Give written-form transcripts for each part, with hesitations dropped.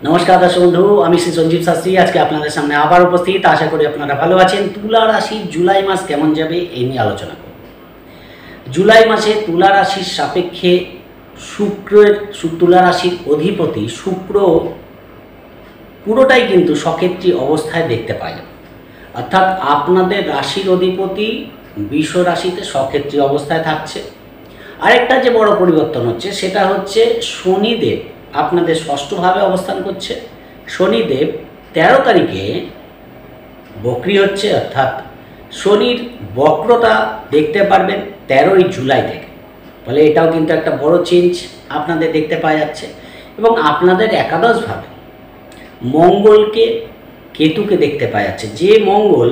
नमस्कार दर्शक बंधु আমি শ্রী সঞ্জীব শাস্ত্রী আজকে আপনাদের সামনে আবার উপস্থিত। আশা করি আপনারা ভালো আছেন। তুলা রাশি জুলাই মাস কেমন যাবে এই নিয়ে আলোচনা করব। জুলাই মাসে তুলা রাশির সাপেক্ষে তুলা রাশির অধিপতি শুক্র পুরোটাই কিন্তু সক্ষেত্রী অবস্থায় দেখতে পাওয়া যাবে। অর্থাৎ আপনাদের রাশির অধিপতি বৃষ রাশিতে সক্ষেত্রী অবস্থায় থাকছে। আরেকটা যে বড় পরিবর্তন হচ্ছে সেটা হচ্ছে শনিদেব আপনাদের ষষ্ঠভাবে অবস্থান করছে। শনিদেব 13 তারিখে বক্রি হচ্ছে, অর্থাৎ শনির বক্রতা দেখতে পারবেন 13ই জুলাই থেকে। ফলে এটাও কিন্তু একটা বড় চেঞ্জ আপনাদের দেখতে পাওয়া যাচ্ছে। এবং আপনাদের একাদশভাবে মঙ্গলকে কেতুকে দেখতে পাওয়া যাচ্ছে। যে মঙ্গল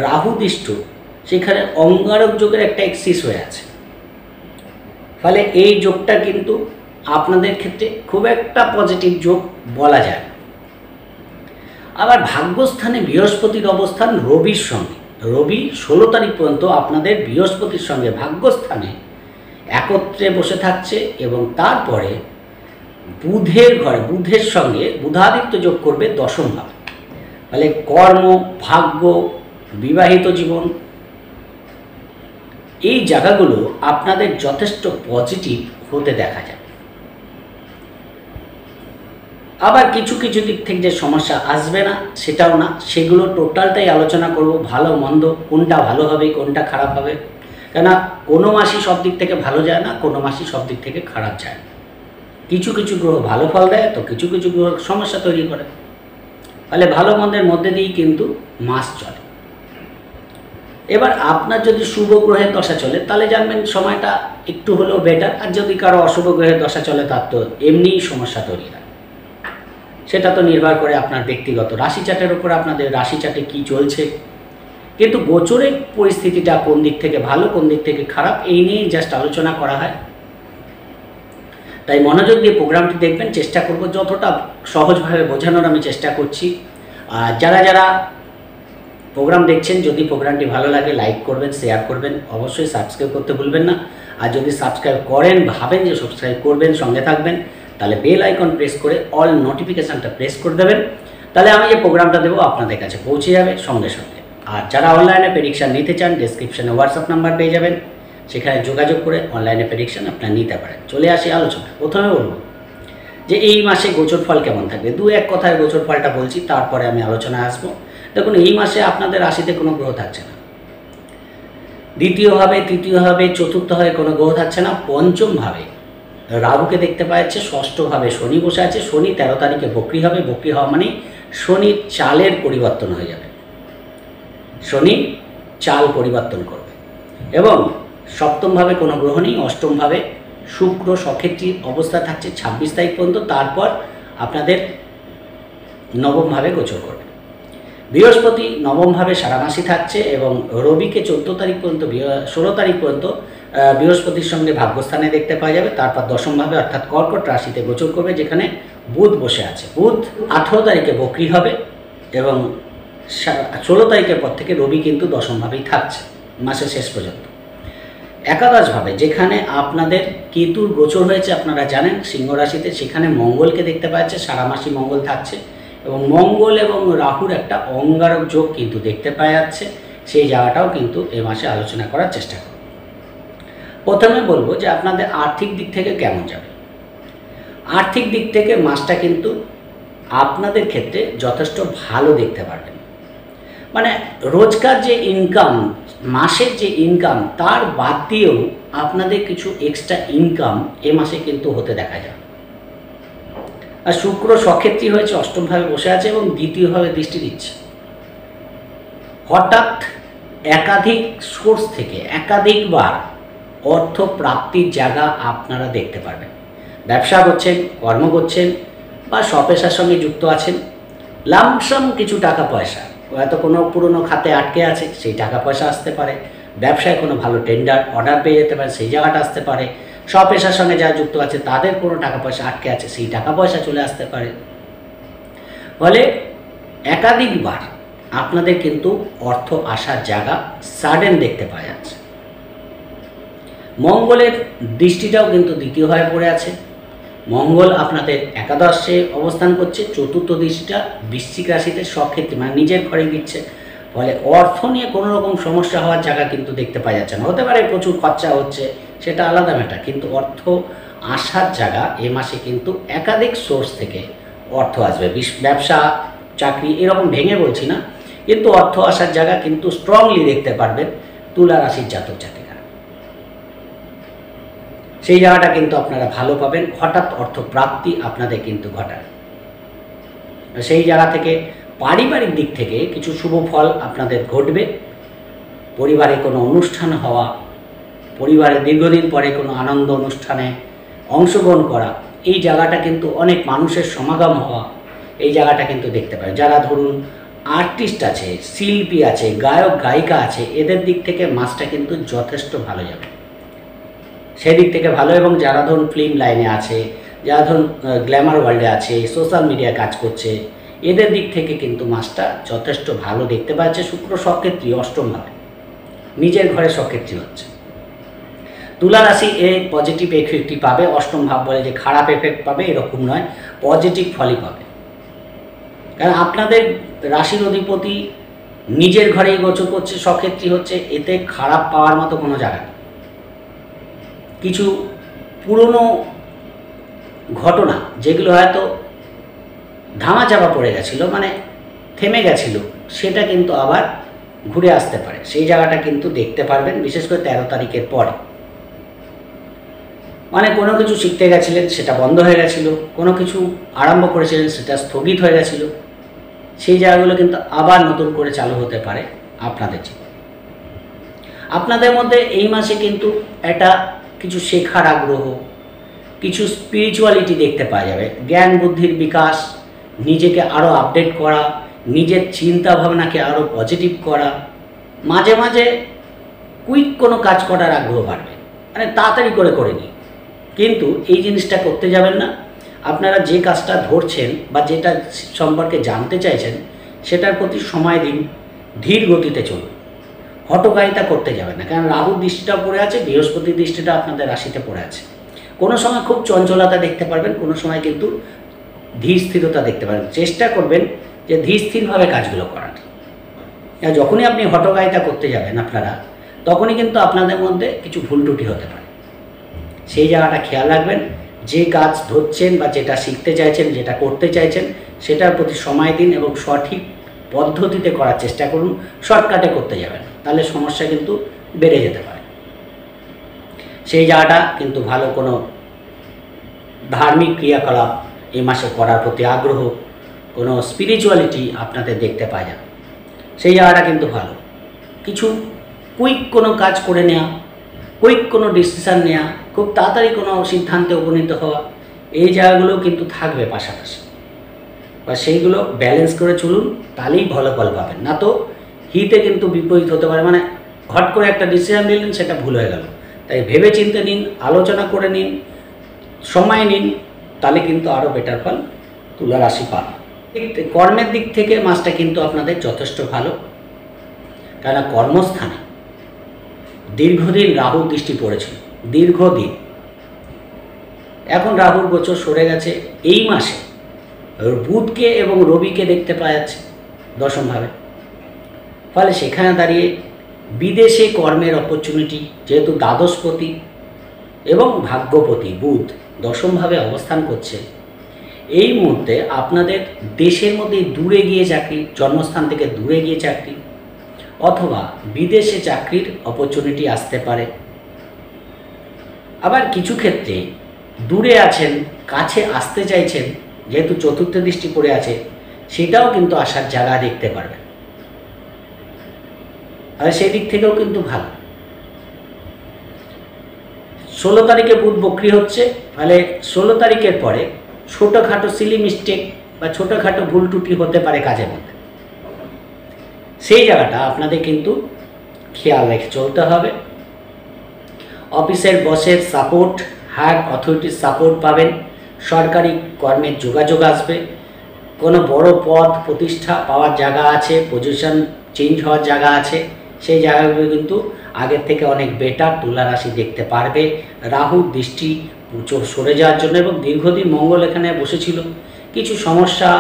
রাহুদৃষ্ট সেখানে অঙ্গারক যোগের একটা এক্সিস হয়ে আছে। ফলে এই যোগটা কিন্তু আপনাদের ক্ষেত্রে খুব একটা পজিটিভ যোগ বলা যায়। আবার ভাগ্যস্থানে বৃহস্পতির অবস্থান রবির সঙ্গে। রবি 16 তারিখ পর্যন্ত আপনাদের বৃহস্পতির সঙ্গে ভাগ্যস্থানে একত্রে বসে থাকছে এবং তারপরে বুধের সঙ্গে বুধাদিত্য যোগ করবে দশমভাবে। ফলে কর্ম, ভাগ্য, বিবাহিত জীবন এই জায়গাগুলো আপনাদের যথেষ্ট পজিটিভ হতে দেখা যায়। আবার কিছু কিছু দিক থেকে যে সমস্যা আসবে না সেটাও না, সেগুলো টোটালটাই আলোচনা করব। ভালো মন্দ কোনটা ভালো হবে কোনটা খারাপ হবে, কেননা কোনো মাসই সব দিক থেকে ভালো যায় না, কোনো মাসই সব দিক থেকে খারাপ যায় না। কিছু কিছু গ্রহ ভালো ফল দেয় তো কিছু কিছু গ্রহ সমস্যা তৈরি করে। ফলে ভালো মন্দের মধ্যে দিয়েই কিন্তু মাস চলে। এবার আপনার যদি শুভ গ্রহের দশা চলে তাহলে জানবেন সময়টা একটু হলেও বেটার, আর যদি কারো অশুভ গ্রহের দশা চলে তার তো এমনিই সমস্যা তৈরি হয়। সেটা তো নির্ভর করে আপনার ব্যক্তিগত রাশি চার্টের উপর, আপনাদের রাশি চার্টে কী চলছে। কিন্তু গোচরের পরিস্থিতিটা কোন দিক থেকে ভালো কোন দিক থেকে খারাপ এই নিয়েই জাস্ট আলোচনা করা হয়। তাই মনোযোগ দিয়ে প্রোগ্রামটি দেখবেন। চেষ্টা করব যতটা সহজভাবে বোঝানোর আমি চেষ্টা করছি। আর যারা যারা প্রোগ্রাম দেখছেন, যদি প্রোগ্রামটি ভালো লাগে লাইক করবেন, শেয়ার করবেন, অবশ্যই সাবস্ক্রাইব করতে ভুলবেন না। আর যদি সাবস্ক্রাইব করেন, ভাবেন যে সাবস্ক্রাইব করবেন, সঙ্গে থাকবেন, তাহলে বেল আইকন প্রেস করে অল নোটিফিকেশানটা প্রেস করে দেবেন। তাহলে আমি যে প্রোগ্রামটা দেবো আপনাদের কাছে পৌঁছে যাবে সঙ্গে সঙ্গে। আর যারা অনলাইনে প্রেডিকশান নিতে চান, ডেসক্রিপশানে হোয়াটসঅ্যাপ নাম্বার পেয়ে যাবেন, সেখানে যোগাযোগ করে অনলাইনে প্রেডিকশান আপনারা নিতে পারেন। চলে আসি আলোচনা। প্রথমে বলব যে এই মাসে গোচর ফল কেমন থাকবে। দু এক কথায় গোচর ফলটা বলছি, তারপরে আমি আলোচনায় আসবো। দেখুন, এই মাসে আপনাদের রাশিতে কোনো গ্রহ থাকছে না। দ্বিতীয়ভাবে, তৃতীয়ভাবে, চতুর্থভাবে কোনো গ্রহ থাকছে না। পঞ্চমভাবে রাহুকে দেখতে পাওয়া যাচ্ছে। ষষ্ঠভাবে শনি বসে আছে। শনি 13 তারিখে বক্রি হবে। বক্রি হওয়া মানে শনির চালের পরিবর্তন হয়ে যাবে। শনি চাল পরিবর্তন করবে। এবং সপ্তমভাবে কোনো গ্রহ নেই। অষ্টমভাবে শুক্র সক্ষেত্রী অবস্থা থাকছে 26 তারিখ পর্যন্ত। তারপর আপনাদের নবমভাবে গোচর করবে। বৃহস্পতি নবমভাবে সারা মাসই থাকছে এবং রবিকে 16 তারিখ পর্যন্ত বৃহস্পতির সঙ্গে ভাগ্যস্থানে দেখতে পাওয়া যাবে। তারপর দশমভাবে অর্থাৎ কর্কট রাশিতে গোচর করবে, যেখানে বুধ বসে আছে। বুধ 18 তারিখে বক্রি হবে এবং 16 তারিখের পর থেকে রবি কিন্তু দশমভাবেই থাকছে মাসের শেষ পর্যন্ত। একাদশভাবে যেখানে আপনাদের কেতুর গোচর হয়েছে আপনারা জানেন সিংহ রাশিতে, সেখানে মঙ্গলকে দেখতে পাওয়া যাচ্ছে। সারা মাসই মঙ্গল থাকছে এবং মঙ্গল এবং রাহুর একটা অঙ্গারক যোগ কিন্তু দেখতে পাওয়া যাচ্ছে। সেই জায়গাটাও কিন্তু এ মাসে আলোচনা করার চেষ্টা করব। প্রথমে বলবো যে আপনাদের আর্থিক দিক থেকে কেমন যাবে। আর্থিক দিক থেকে মাসটা কিন্তু আপনাদের ক্ষেত্রে যথেষ্ট ভালো দেখতে পারবেন। মানে রোজকার যে ইনকাম, মাসের যে ইনকাম, তার বাদ দিয়েও আপনাদের কিছু এক্সট্রা ইনকাম এ মাসে কিন্তু হতে দেখা যায়। আর শুক্র সক্ষেত্রী হয়েছে, অষ্টমভাবে বসে আছে এবং দ্বিতীয়ভাবে দৃষ্টি দিচ্ছে। হঠাৎ একাধিক সোর্স থেকে একাধিকবার অর্থ প্রাপ্তির জায়গা আপনারা দেখতে পারবেন। ব্যবসা করছেন, কর্ম করছেন বা স্বপেশার সঙ্গে যুক্ত আছেন, লামসাম কিছু টাকা পয়সা, হয়তো কোনো পুরনো খাতে আটকে আছে, সেই টাকা পয়সা আসতে পারে। ব্যবসায় কোনো ভালো টেন্ডার অর্ডার পেয়ে যেতে পারে, সেই জায়গাটা আসতে পারে। স্বপেশার সঙ্গে যারা যুক্ত আছে তাদের কোনো টাকা পয়সা আটকে আছে, সেই টাকা পয়সা চলে আসতে পারে। ফলে একাধিকবার আপনাদের কিন্তু অর্থ আসার জায়গা সাডেন দেখতে পাওয়া যাচ্ছে। মঙ্গলের দৃষ্টিটাও কিন্তু দ্বিতীয়ভাবে পড়ে আছে মঙ্গল আপনাদের একাদশে অবস্থান করছে, চতুর্থ দৃষ্টিটা বৃশ্চিক রাশিতে সক্ষেত্রে মানে নিজের ঘরে দিচ্ছে। ফলে অর্থ নিয়ে কোনো রকম সমস্যা হওয়ার জায়গা কিন্তু দেখতে পাওয়া যাচ্ছে না। হতে পারে প্রচুর খরচা হচ্ছে, সেটা আলাদা ম্যাটার, কিন্তু অর্থ আসার জায়গা এ মাসে কিন্তু একাধিক সোর্স থেকে অর্থ আসবে। ব্যবসা, চাকরি এরকম ভেঙে বলছি না, কিন্তু অর্থ আসার জায়গা কিন্তু স্ট্রংলি দেখতে পারবেন তুলা রাশির জাতক জাতিকারা। সেই জায়গাটা কিন্তু আপনারা ভালো পাবেন, হঠাৎ অর্থ প্রাপ্তি আপনাদের কিন্তু ঘটায়। সেই জায়গা থেকে পারিবারিক দিক থেকে কিছু শুভ ফল আপনাদের ঘটবে। পরিবারে কোনো অনুষ্ঠান হওয়া, পরিবারে দীর্ঘদিন পরে কোনো আনন্দ অনুষ্ঠানে অংশগ্রহণ করা, এই জায়গাটা কিন্তু অনেক মানুষের সমাগম হওয়া, এই জায়গাটা কিন্তু দেখতে পারেন। যারা ধরুন আর্টিস্ট আছে, শিল্পী আছে, গায়ক গায়িকা আছে, এদের দিক থেকে মাসটা কিন্তু যথেষ্ট ভালো যাবে, সেদিক থেকে ভালো। এবং যারা ধরুন ফিল্ম লাইনে আছে, যারা ধরুন গ্ল্যামার ওয়ার্ল্ডে আছে, সোশ্যাল মিডিয়ায় কাজ করছে, এদের দিক থেকে কিন্তু মাসটা যথেষ্ট ভালো দেখতে পাচ্ছে। শুক্র সক্ষেত্রী অষ্টমভাবে, নিজের ঘরে সক্ষেত্রী হচ্ছে। তুলা রাশি এই পজিটিভ এফেক্টই পাবে। অষ্টম ভাব বলে যে খারাপ এফেক্ট পাবে এরকম নয়, পজিটিভ ফলই পাবে। কারণ আপনাদের রাশির অধিপতি নিজের ঘরেই গোচর করছে, সক্ষেত্রী হচ্ছে, এতে খারাপ পাওয়ার মতো কোনো জায়গা নেই। কিছু পুরনো ঘটনা যেগুলো হয়তো ধামাচাপা পড়ে গেছিলো, মানে থেমে গেছিলো, সেটা কিন্তু আবার ঘুরে আসতে পারে। সেই জায়গাটা কিন্তু দেখতে পারবেন, বিশেষ করে 13 তারিখের পরে। মানে কোনো কিছু শিখতে গেছিলেন, সেটা বন্ধ হয়ে গেছিলো, কোনো কিছু আরম্ভ করেছিলেন, সেটা স্থগিত হয়ে গেছিলো, সেই জায়গাগুলো কিন্তু আবার নতুন করে চালু হতে পারে আপনাদের জীবনে। আপনাদের মধ্যে এই মাসে কিন্তু একটা কিছু শেখার আগ্রহ, কিছু স্পিরিচুয়ালিটি দেখতে পাওয়া যাবে। জ্ঞান বুদ্ধির বিকাশ, নিজেকে আরও আপডেট করা, নিজের চিন্তা ভাবনাকে আরও পজিটিভ করা, মাঝে মাঝে কুইক কোনো কাজ করার আগ্রহ বাড়বে, মানে তাড়াতাড়ি করে নিই। কিন্তু এই জিনিসটা করতে যাবেন না। আপনারা যে কাজটা ধরছেন বা যেটা সম্পর্কে জানতে চাইছেন, সেটার প্রতি সময় দিন, ধীর গতিতে চলুন, হঠকারিতা করতে যাবেন না। কারণ রাহুর দৃষ্টিটা পড়ে আছে, বৃহস্পতির দৃষ্টিটা আপনাদের রাশিতে পড়ে আছে। কোনো সময় খুব চঞ্চলতা দেখতে পারবেন, কোনো সময় কিন্তু ধীর স্থিরতা দেখতে পারবেন। চেষ্টা করবেন যে ধীর স্থিরভাবে কাজগুলো করার। যখনই আপনি হঠকারিতা করতে যাবেন আপনারা, তখনই কিন্তু আপনাদের মধ্যে কিছু ভুল ত্রুটি হতে পারে। সেই জায়গাটা খেয়াল রাখবেন। যে কাজ ধরছেন বা যেটা শিখতে চাইছেন, যেটা করতে চাইছেন, সেটার প্রতি সময় দিন এবং সঠিক পদ্ধতিতে করার চেষ্টা করুন। শর্টকাটে করতে যাবেন, তাহলে সমস্যা কিন্তু বেড়ে যেতে পারে। সেই জায়গাটা কিন্তু ভালো কোনো ধার্মিক ক্রিয়াকলাপ এই মাসে করার প্রতি আগ্রহ, কোনো স্পিরিচুয়ালিটি আপনাদের দেখতে পাওয়া যাবে, সেই জায়গাটা কিন্তু ভালো। কিছু কুইক কোনো কাজ করে নেওয়া, কুইক কোনো ডিসিশান নেওয়া, খুব তাড়াতাড়ি কোনো সিদ্ধান্তে উপনীত হওয়া, এই জায়গাগুলো কিন্তু থাকবে পাশাপাশি। বা সেইগুলো ব্যালেন্স করে চলুন, তাহলেই ভালো ফল পাবেন। না তো হিতে কিন্তু বিপরীত হতে পারে, মানে হট করে একটা ডিসিশান নিলেন, সেটা ভুল হয়ে গেল। তাই ভেবে চিন্তে নিন, আলোচনা করে নিন, সময় নিন, তাহলে কিন্তু আরও বেটার ফল তুলা রাশি পাবে। কর্মের দিক থেকে মাসটা কিন্তু আপনাদের যথেষ্ট ভালো, কেননা কর্মস্থানে দীর্ঘদিন রাহুর দৃষ্টি পড়েছিল, দীর্ঘদিন। এখন রাহুর গোচর সরে গেছে। এই মাসে বুধকে এবং রবিকে দেখতে পাওয়া যাচ্ছে দশমভাবে। ফলে সেখানে দাঁড়িয়ে বিদেশে কর্মের অপরচুনিটি, যেহেতু দ্বাদশপতি এবং ভাগ্যপতি বুধ দশমভাবে অবস্থান করছে, এই মুহূর্তে আপনাদের দেশের মধ্যে দূরে গিয়ে চাকরি, জন্মস্থান থেকে দূরে গিয়ে চাকরি, অথবা বিদেশে চাকরির অপরচুনিটি আসতে পারে। আবার কিছু ক্ষেত্রে দূরে আছেন, কাছে আসতে চাইছেন, যেহেতু চতুর্থ দৃষ্টি পড়ে আছে, সেটাও কিন্তু আসার জায়গা দেখতে পারবেন। আর সেই দিক থেকেও কিন্তু ভালো। 16 তারিখে বুধ বক্রি হচ্ছে, ফলে 16 তারিখের পরে ছোটোখাটো সিলি মিস্টেক বা ছোটোখাটো ভুল ত্রুটি হতে পারে কাজের মধ্যে। সেই জায়গাটা আপনাদের কিন্তু খেয়াল রেখে চলতে হবে। অফিসের বসের সাপোর্ট, হায়ার অথরিটির সাপোর্ট পাবেন, সরকারি কর্মের যোগাযোগ আসবে, কোনো বড় পদ প্রতিষ্ঠা পাওয়ার জায়গা আছে, পজিশন চেঞ্জ হওয়ার জায়গা আছে, সেই জায়গাগুলো কিন্তু আগের থেকে অনেক বেটার তুলা রাশি দেখতে পারবে। রাহুর দৃষ্টি সরে যাওয়ার জন্য, এবং দীর্ঘদিন মঙ্গল এখানে বসেছিল, কিছু সমস্যা,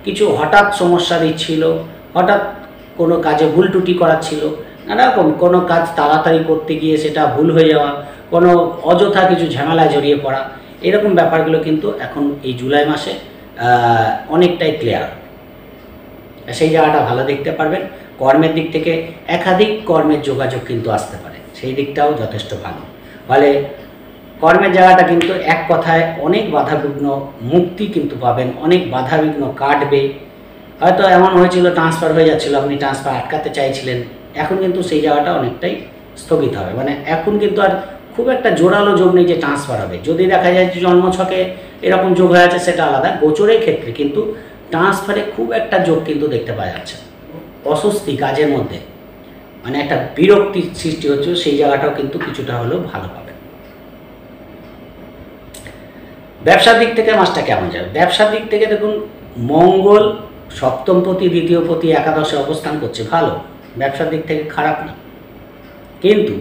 কিছু হঠাৎ সমস্যা দিচ্ছিল, হঠাৎ কোনো কাজে ভুল ত্রুটি করাচ্ছিল, নানারকম কোনো কাজ তাড়াতাড়ি করতে গিয়ে সেটা ভুল হয়ে যাওয়া, কোনো অযথা কিছু ঝামেলায় জড়িয়ে পড়া, এরকম ব্যাপারগুলো কিন্তু এখন এই জুলাই মাসে অনেকটাই ক্লিয়ার। সেই জায়গাটা ভালো দেখতে পারবেন। কর্মের দিক থেকে একাধিক কর্মের যোগাযোগ কিন্তু আসতে পারে, সেই দিকটাও যথেষ্ট ভালো। ফলে কর্মের জায়গাটা কিন্তু এক কথায় অনেক বাধাবিঘ্ন মুক্তি কিন্তু পাবেন, অনেক বাধাবিঘ্ন কাটবে। হয়তো এমন হয়েছিল ট্রান্সফার হয়ে যাচ্ছিল, আপনি ট্রান্সফার আটকাতে চাইছিলেন, এখন কিন্তু সেই জায়গাটা অনেকটাই স্থগিত হবে। মানে এখন কিন্তু আর খুব একটা জোরালো যোগ নেই যে ট্রান্সফার হবে। যদি দেখা যায় যে জন্মছকে এরকম যোগ হয়ে আছে সেটা আলাদা, গোচরের ক্ষেত্রে কিন্তু ট্রান্সফারে খুব একটা যোগ কিন্তু দেখতে পাওয়া যাচ্ছে। অস্বস্তি কাজের মধ্যে মানে একটা বিরক্তির সৃষ্টি হচ্ছে, সেই জায়গাটাও কিন্তু কিছুটা হলেও ভালো পাবে। ব্যবসার দিক থেকে মাসটা কেমন যাবে? ব্যবসার দিক থেকে দেখুন, মঙ্গল সপ্তমপতি, দ্বিতীয়পতি, একাদশে অবস্থান করছে, ভালো, ব্যবসার দিক থেকে খারাপ না। কিন্তু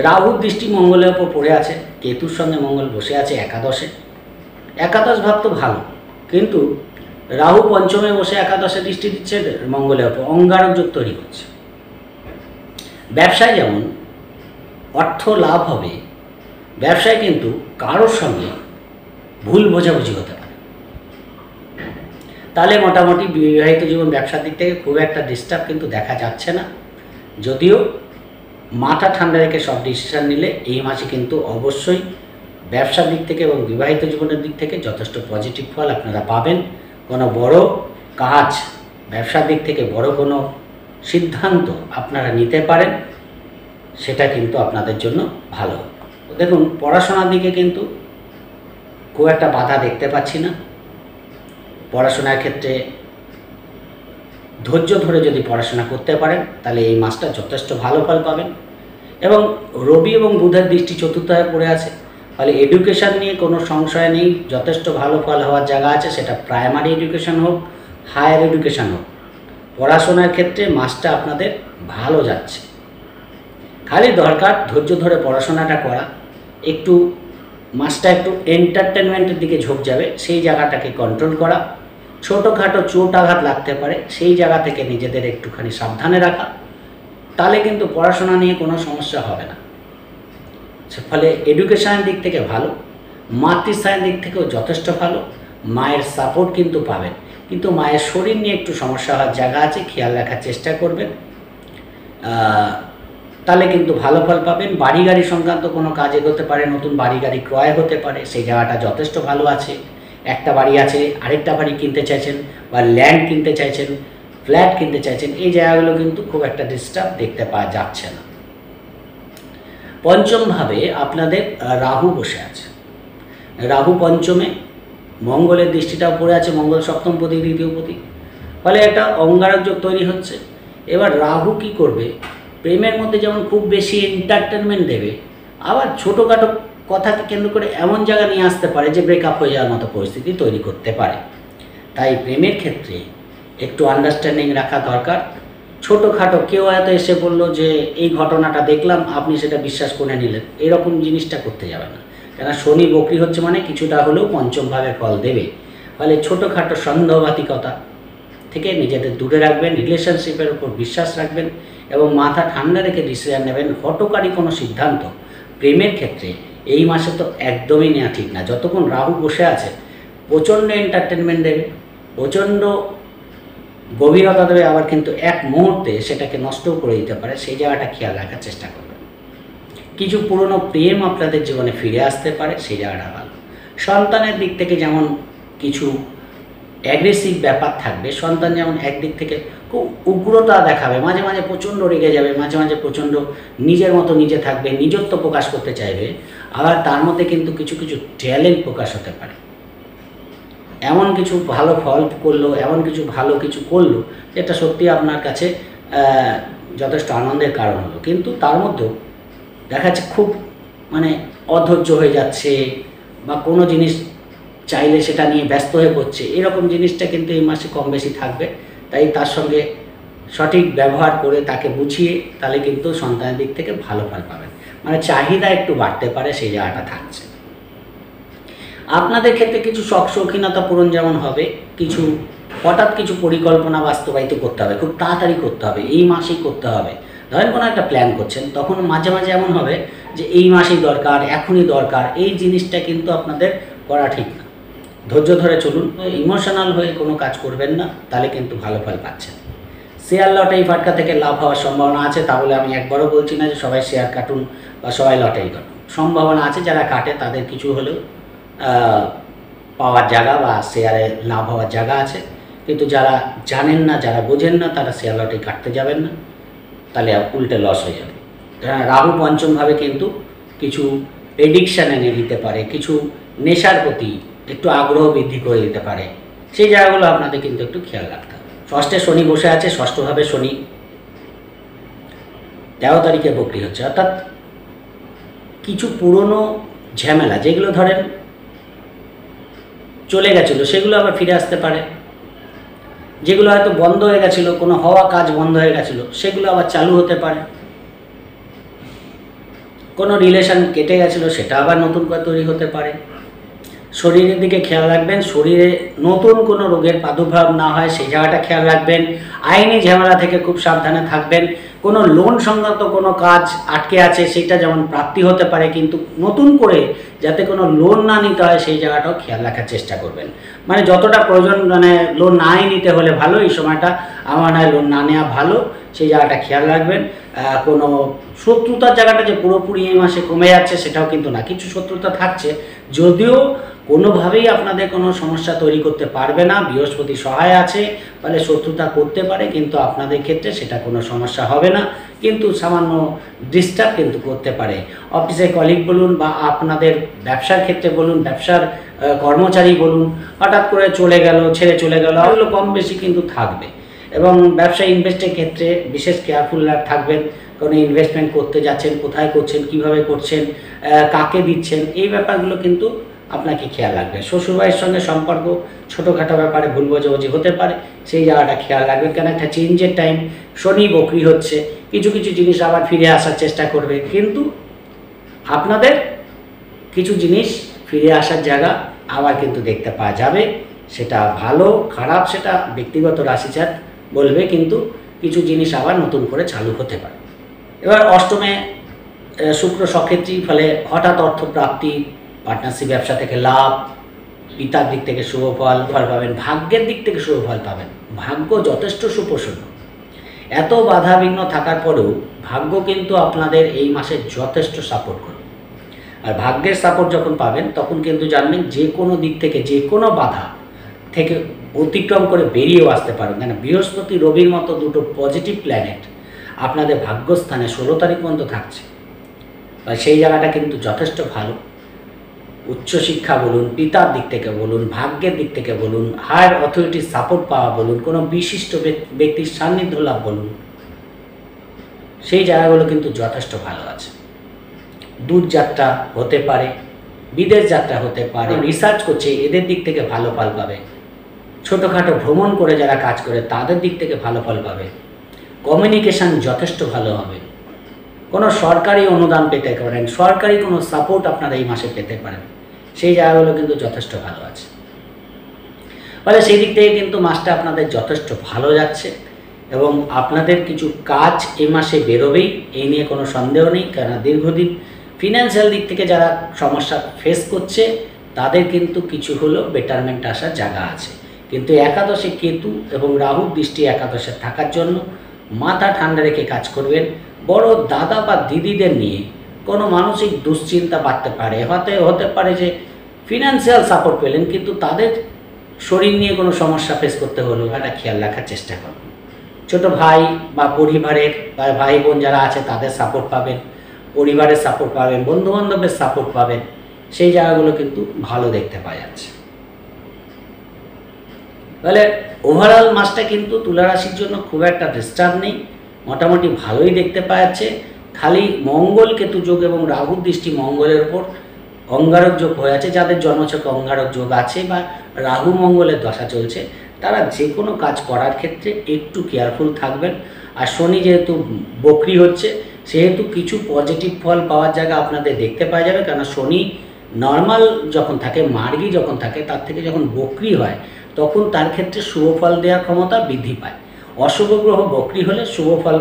রাহুর দৃষ্টি মঙ্গলের ওপর পড়ে আছে, কেতুর সঙ্গে মঙ্গল বসে আছে একাদশে। একাদশ ভাব তো ভালো, কিন্তু রাহু পঞ্চমে বসে একাদশে দৃষ্টি দিচ্ছে মঙ্গলের ওপর, অঙ্গারক যোগ তৈরি করছে। ব্যবসায় যেমন অর্থ লাভ হবে, ব্যবসায় কিন্তু কারোর সঙ্গে ভুল বোঝাবুঝি হতে পারে। তাহলে মোটামুটি বিবাহিত জীবন ব্যবসার দিক থেকে খুব একটা ডিস্টার্ব কিন্তু দেখা যাচ্ছে না। যদিও মাথা ঠান্ডা রেখে সব ডিসিশন নিলে এই মাসে কিন্তু অবশ্যই ব্যবসার দিক থেকে এবং বিবাহিত জীবনের দিক থেকে যথেষ্ট পজিটিভ ফল আপনারা পাবেন। কোনো বড় কাজ, ব্যবসার দিক থেকে বড় কোনো সিদ্ধান্ত আপনারা নিতে পারেন, সেটা কিন্তু আপনাদের জন্য ভালো। দেখুন, পড়াশোনার দিকে কিন্তু খুব একটা বাধা দেখতে পাচ্ছি না। পড়াশোনার ক্ষেত্রে ধৈর্য ধরে যদি পড়াশোনা করতে পারেন তাহলে এই মাসটা যথেষ্ট ভালো ফল পাবেন। এবং রবি এবং বুধের দৃষ্টি চতুর্থে পড়ে আছে, ফলে এডুকেশান নিয়ে কোনো সংশয় নেই, যথেষ্ট ভালো ফল হওয়ার জায়গা আছে। সেটা প্রাইমারি এডুকেশান হোক, হায়ার এডুকেশান হোক, পড়াশোনার ক্ষেত্রে মাসটা আপনাদের ভালো যাচ্ছে। খালি দরকার ধৈর্য ধরে পড়াশোনাটা করা, একটু মাসটা একটু এন্টারটেনমেন্টের দিকে ঝোঁক যাবে, সেই জায়গাটাকে কন্ট্রোল করা। ছোটোখাটো চোট আঘাত লাগতে পারে, সেই জায়গা থেকে নিজেদের একটুখানি সাবধানে রাখা, তাহলে কিন্তু পড়াশোনা নিয়ে কোনো সমস্যা হবে না। ফলে এডুকেশনের দিক থেকে ভালো, মাতৃস্থানের দিক থেকেও যথেষ্ট ভালো। মায়ের সাপোর্ট কিন্তু পাবেন, কিন্তু মায়ের শরীর নিয়ে একটু সমস্যা হওয়ার জায়গা আছে, খেয়াল রাখার চেষ্টা করবেন, তাহলে কিন্তু ভালো ফল পাবেন। বাড়ি গাড়ি সংক্রান্ত কোনো কাজ এগোতে পারে, নতুন বাড়ি গাড়ি ক্রয় হতে পারে, সেই জায়গাটা যথেষ্ট ভালো আছে। একটা বাড়ি আছে, আরেকটা বাড়ি কিনতে চাইছেন, বা ল্যান্ড কিনতে চাইছেন, ফ্ল্যাট কিনতে চাইছেন, এই জায়গাগুলো কিন্তু খুব একটা ডিস্টার্ব দেখতে পাওয়া যাচ্ছে না। পঞ্চমভাবে আপনাদের রাহু বসে আছে, রাহু পঞ্চমে, মঙ্গলের দৃষ্টিটাও পড়ে আছে, মঙ্গল সপ্তমপতি, দ্বিতীয়পতি, ফলে একটা অঙ্গারক যোগ তৈরি হচ্ছে। এবার রাহু কি করবে, প্রেমের মধ্যে যেমন খুব বেশি এন্টারটেনমেন্ট দেবে, আবার ছোটোখাটো কথাকে কেন্দ্র করে এমন জায়গা নিয়ে আসতে পারে যে ব্রেকআপ হয়ে যাওয়ার মতো পরিস্থিতি তৈরি করতে পারে। তাই প্রেমের ক্ষেত্রে একটু আন্ডারস্ট্যান্ডিং রাখা দরকার। ছোটোখাটো কেউ হয়তো এসে বললো যে এই ঘটনাটা দেখলাম, আপনি সেটা বিশ্বাস করে নিলেন, এরকম জিনিসটা করতে যাবে না। কেন শনি বকরি হচ্ছে মানে কিছুটা হলেও পঞ্চমভাবে ফল দেবে। ফলে ছোটোখাটো সন্দেহবাতিকতা থেকে নিজেদের দূরে রাখবেন, রিলেশনশিপের উপর বিশ্বাস রাখবেন এবং মাথা ঠান্ডা রেখে ডিসিশন নেবেন। হঠকারী কোনো সিদ্ধান্ত প্রেমের ক্ষেত্রে এই মাসে তো একদমই নেওয়া ঠিক না। যতক্ষণ রাহু বসে আছে প্রচণ্ড এন্টারটেনমেন্ট দেবে, প্রচণ্ড গভীরতা দেবে, আবার কিন্তু এক মুহূর্তে সেটাকে নষ্টও করে দিতে পারে, সেই জায়গাটা খেয়াল রাখার চেষ্টা করবেন। কিছু পুরনো প্রেম আপনাদের জীবনে ফিরে আসতে পারে, সেই জায়গাটা ভালো। সন্তানের দিক থেকে যেমন কিছু অ্যাগ্রেসিভ ব্যাপার থাকবে, সন্তান যেমন একদিক থেকে খুব উগ্রতা দেখাবে, মাঝে মাঝে প্রচণ্ড রেগে যাবে, মাঝে মাঝে প্রচণ্ড নিজের মতো নিজে থাকবে, নিজত্ব প্রকাশ করতে চাইবে, আবার তার মধ্যে কিন্তু কিছু কিছু ট্যালেন্ট প্রকাশ হতে পারে। এমন কিছু ভালো ফল করলো, এমন কিছু ভালো কিছু করলো যেটা সত্যি আপনার কাছে যথেষ্ট আনন্দের কারণ হলো, কিন্তু তার মধ্যেও দেখা যাচ্ছে খুব মানে অধৈর্য হয়ে যাচ্ছে, বা কোনো জিনিস চাইলে সেটা নিয়ে ব্যস্ত হয়ে পড়ছে, এরকম জিনিসটা কিন্তু এই মাসে কম বেশি থাকবে। তাই তার সঙ্গে সঠিক ব্যবহার করে তাকে বুঝিয়ে তাহলে কিন্তু সন্তানের দিক থেকে ভালো ফল পাবেন। মানে চাহিদা একটু বাড়তে পারে, সেই জায়গাটা থাকছে। আপনাদের ক্ষেত্রে কিছু শখ শৌখিনতা পূরণ যেমন হবে, কিছু হঠাৎ কিছু পরিকল্পনা বাস্তবায়িত করতে হবে, খুব তাড়াতাড়ি করতে হবে, এই মাসেই করতে হবে। ধরেন কোনো একটা প্ল্যান করছেন, তখন মাঝে মাঝে এমন হবে যে এই মাসেই দরকার, এখনই দরকার, এই জিনিসটা কিন্তু আপনাদের করা ঠিক না। ধৈর্য ধরে চলুন, ইমোশনাল হয়ে কোনো কাজ করবেন না, তাহলে কিন্তু ভালো ফল পাচ্ছেন। শেয়ার লটারি ফাটকা থেকে লাভ হওয়ার সম্ভাবনা আছে, তাহলে আমি একবারও বলছি না যে সবাই শেয়ার কাটুন বা সবাই লটারি কাটুন। সম্ভাবনা আছে, যারা কাটে তাদের কিছু হলেও পাওয়ার জায়গা বা শেয়ারে লাভ হওয়ার জায়গা আছে। কিন্তু যারা জানেন না, যারা বোঝেন না, তারা শেয়ার লটারি কাটতে যাবেন না, তাহলে উল্টে লস হয়ে যাবে। রাহু পঞ্চমভাবে কিন্তু কিছু এডিকশান এনে দিতে পারে, কিছু নেশার প্রতি একটু আগ্রহ বৃদ্ধি করে দিতে পারে। সেই জায়গাগুলো আপনাদের কিন্তু একটু খেয়াল রাখতে হবে। ষষ্ঠে শনি বসে আছে, ষষ্ঠভাবে শনি 13 তারিখে বকরি হচ্ছে, অর্থাৎ কিছু পুরনো ঝামেলা যেগুলো ধরেন চলে গেছিলো, সেগুলো আবার ফিরে আসতে পারে। যেগুলো হয়তো বন্ধ হয়ে গেছিলো, কোনো হওয়া কাজ বন্ধ হয়ে গেছিলো, সেগুলো আবার চালু হতে পারে। কোনো রিলেশন কেটে গেছিলো, সেটা আবার নতুন করে তৈরি হতে পারে। শরীরের দিকে খেয়াল রাখবেন, শরীরে নতুন কোনো রোগের প্রাদুর্ভাব না হয় সেই জায়গাটা খেয়াল রাখবেন। আইনি ঝামেলা থেকে খুব সাবধানে থাকবেন। কোনো লোন সংক্রান্ত কোনো কাজ আটকে আছে, সেটা যেমন প্রাপ্তি হতে পারে, কিন্তু নতুন করে যাতে কোনো লোন না নিতে হয় সেই জায়গাটাও খেয়াল রাখার চেষ্টা করবেন। মানে যতটা প্রয়োজন, মানে লোন নাই নিতে হলে ভালো, এই সময়টা আমার নয় লোন না নেওয়া ভালো, সেই জায়গাটা খেয়াল রাখবেন। কোনো শত্রুতার জায়গাটা যে পুরোপুরি এই মাসে কমে যাচ্ছে সেটাও কিন্তু না, কিছু শত্রুতা থাকছে, যদিও কোনোভাবেই আপনাদের কোনো সমস্যা তৈরি করতে পারবে না। বৃহস্পতি সহায় আছে, ফলে শত্রুতা করতে পারে, কিন্তু আপনাদের ক্ষেত্রে সেটা কোনো সমস্যা হবে না, কিন্তু সামান্য ডিস্টার্ব কিন্তু করতে পারে। অফিসে কলিগ বলুন বা আপনাদের ব্যবসার ক্ষেত্রে বলুন, ব্যবসার কর্মচারী বলুন, হঠাৎ করে চলে গেল, ছেড়ে চলে গেল, এগুলো কম বেশি কিন্তু থাকবে। এবং ব্যবসা ইনভেস্টের ক্ষেত্রে বিশেষ কেয়ারফুল থাকবেন। কোনো ইনভেস্টমেন্ট করতে যাচ্ছেন, কোথায় করছেন, কিভাবে করছেন, কাকে দিচ্ছেন, এই ব্যাপারগুলো কিন্তু আপনাকে খেয়াল রাখবেন। শ্বশুরবাড়ির সঙ্গে সম্পর্ক ছোটোখাটো ব্যাপারে ভুল বোঝাবুঝি হতে পারে, সেই জায়গাটা খেয়াল রাখবেন। কেন একটা চেঞ্জের টাইম, শনি বকরি হচ্ছে, কিছু কিছু জিনিস আবার ফিরে আসার চেষ্টা করবে, কিন্তু আপনাদের কিছু জিনিস ফিরে আসার জায়গা আবার কিন্তু দেখতে পাওয়া যাবে। সেটা ভালো খারাপ সেটা ব্যক্তিগত রাশিচার বলবে, কিন্তু কিছু জিনিস আবার নতুন করে চালু হতে পারে। এবার অষ্টমে শুক্র সক্ষেত্রী, ফলে হঠাৎ অর্থপ্রাপ্তি, পার্টনারশিপ ব্যবসা থেকে লাভ, পিতার দিক থেকে শুভ ফল পাবেন, ভাগ্যের দিক থেকে শুভ ফল পাবেন। ভাগ্য যথেষ্ট সুপ্রসন্ন। এত বাধা বিঘ্ন থাকার পরেও ভাগ্য কিন্তু আপনাদের এই মাসে যথেষ্ট সাপোর্ট করবে। আর ভাগ্যের সাপোর্ট যখন পাবেন, তখন কিন্তু জানবেন যে কোনো দিক থেকে, যে কোনো বাধা থেকে অতিক্রম করে বেরিয়েও আসতে পারবেন। কেন বৃহস্পতি রবির মতো দুটো পজিটিভ প্ল্যানেট আপনাদের ভাগ্যস্থানে 16 তারিখ পর্যন্ত থাকছে, বা সেই জায়গাটা কিন্তু যথেষ্ট ভালো। উচ্চশিক্ষা বলুন, পিতার দিক থেকে বলুন, ভাগ্যের দিক থেকে বলুন, হায়ার অথরিটির সাপোর্ট পাওয়া বলুন, কোনো বিশিষ্ট ব্যক্তির সান্নিধ্য লাভ বলুন, সেই জায়গাগুলো কিন্তু যথেষ্ট ভালো আছে। দূর যাত্রা হতে পারে, বিদেশ যাত্রা হতে পারে, রিসার্চ করছে এদের দিক থেকে ভালো ফল পাবে। ছোটোখাটো ভ্রমণ করে যারা কাজ করে তাদের দিক থেকে ভালো ফল পাবে। কমিউনিকেশান যথেষ্ট ভালো হবে। কোনো সরকারি অনুদান পেতে পারেন, সরকারি কোনো সাপোর্ট আপনারা এই মাসে পেতে পারেন, সেই জায়গাগুলো কিন্তু যথেষ্ট ভালো আছে। ফলে সেই দিক থেকে কিন্তু মাসটা আপনাদের যথেষ্ট ভালো যাচ্ছে, এবং আপনাদের কিছু কাজ এই মাসে বেরোবেই, এই নিয়ে কোনো সন্দেহ নেই। কেননা দীর্ঘদিন ফিনান্সিয়াল দিক থেকে যারা সমস্যা ফেস করছে তাদের কিন্তু কিছু হলেও বেটারমেন্ট আসার জায়গা আছে। কিন্তু একাদশে কেতু এবং রাহুর দৃষ্টি একাদশে থাকার জন্য মাথা ঠান্ডা রেখে কাজ করবেন। বড় দাদা বা দিদিদের নিয়ে কোনো মানসিক দুশ্চিন্তা বাড়তে পারে, হতে পারে যে ফিনান্সিয়াল সাপোর্ট পেলেন, কিন্তু তাদের শরীর নিয়ে কোনো সমস্যা ফেস করতে হলো, এটা খেয়াল রাখার চেষ্টা করুন। ছোটো ভাই বা পরিবারের বা ভাই বোন যারা আছে তাদের সাপোর্ট পাবেন, পরিবারের সাপোর্ট পাবেন, বন্ধুবান্ধবের সাপোর্ট পাবেন, সেই জায়গাগুলো কিন্তু ভালো দেখতে পাওয়া যাচ্ছে। তাহলে ওভারঅল মাসটা কিন্তু তুলা রাশির জন্য খুব একটা ডিস্টার্ব নেই, মোটামুটি ভালোই দেখতে পাওয়া যাচ্ছে। খালি মঙ্গল কেতু যোগ এবং রাহুর দৃষ্টি মঙ্গলের ওপর অঙ্গারক যোগ হয়ে আছে, যাদের জন্মছকে অঙ্গারক যোগ আছে বা রাহু মঙ্গলের দশা চলছে, তারা যে কোনো কাজ করার ক্ষেত্রে একটু কেয়ারফুল থাকবেন। আর শনি যেহেতু বকরি হচ্ছে, সেহেতু কিছু পজিটিভ ফল পাওয়ার জায়গা আপনাদের দেখতে পাওয়া যাবে। কেন শনি নর্মাল যখন থাকে, মার্গী যখন থাকে, তার থেকে যখন বক্রি হয় তখন তার ক্ষেত্রে শুভ ফল দেওয়ার ক্ষমতা বৃদ্ধি পায়। অশুভ গ্রহ বক্রি হলে শুভ ফল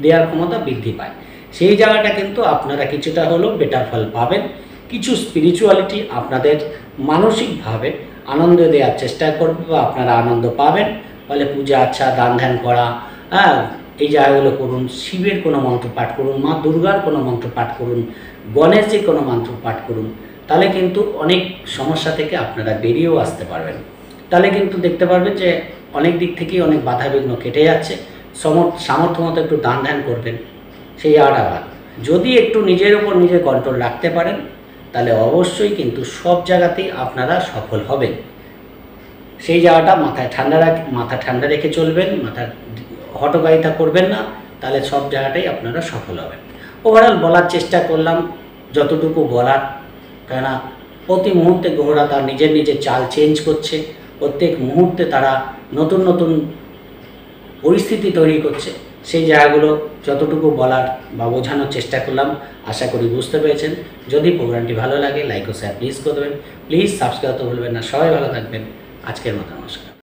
দেওয়ার ক্ষমতা বৃদ্ধি পায়। সেই জায়গাটা কিন্তু আপনারা কিছুটা হলেও বেটার ফল পাবেন। কিছু স্পিরিচুয়ালিটি আপনাদের মানসিকভাবে আনন্দ দেওয়ার চেষ্টা করবে বা আপনারা আনন্দ পাবেন। ফলে পূজা আচ্ছা, দান ধ্যান করা, হ্যাঁ, এই জায়গাগুলো করুন। শিবের কোনো মন্ত্র পাঠ করুন, মা দুর্গার কোনো মন্ত্র পাঠ করুন, গণেশজির কোনো মন্ত্র পাঠ করুন। তাহলে কিন্তু অনেক সমস্যা থেকে আপনারা বেরিয়েও আসতে পারবেন। তাহলে কিন্তু দেখতে পারবেন যে অনেক দিক থেকেই অনেক বাধাবিঘ্ন কেটে যাচ্ছে। সামর্থ্য মতো একটু দান ধ্যান করবেন, সেই জায়গাটা ভালো। যদি একটু নিজের ওপর নিজে কন্ট্রোল রাখতে পারেন তাহলে অবশ্যই কিন্তু সব জায়গাতেই আপনারা সফল হবেন। সেই জায়গাটা মাথা ঠান্ডা রেখে চলবেন, হঠকারিতা করবেন না, তাহলে সব জায়গাটাই আপনারা সফল হবেন। ওভারঅল বলার চেষ্টা করলাম যতটুকু বলার, কেননা প্রতি মুহূর্তে গ্রহরা তার নিজের চাল চেঞ্জ করছে। প্রত্যেক মুহূর্তে তারা নতুন নতুন পরিস্থিতি তৈরি করছে। সেই জায়গাগুলো যতটুকু বলার বা বোঝানোর চেষ্টা করলাম, আশা করি বুঝতে পেরেছেন। যদি প্রোগ্রামটি ভালো লাগে লাইক ও শেয়ার প্লিজ করে দেবেন। প্লিজ সাবস্ক্রাইব করতে ভুলবেন না। সবাই ভালো থাকবেন। আজকের মতো নমস্কার।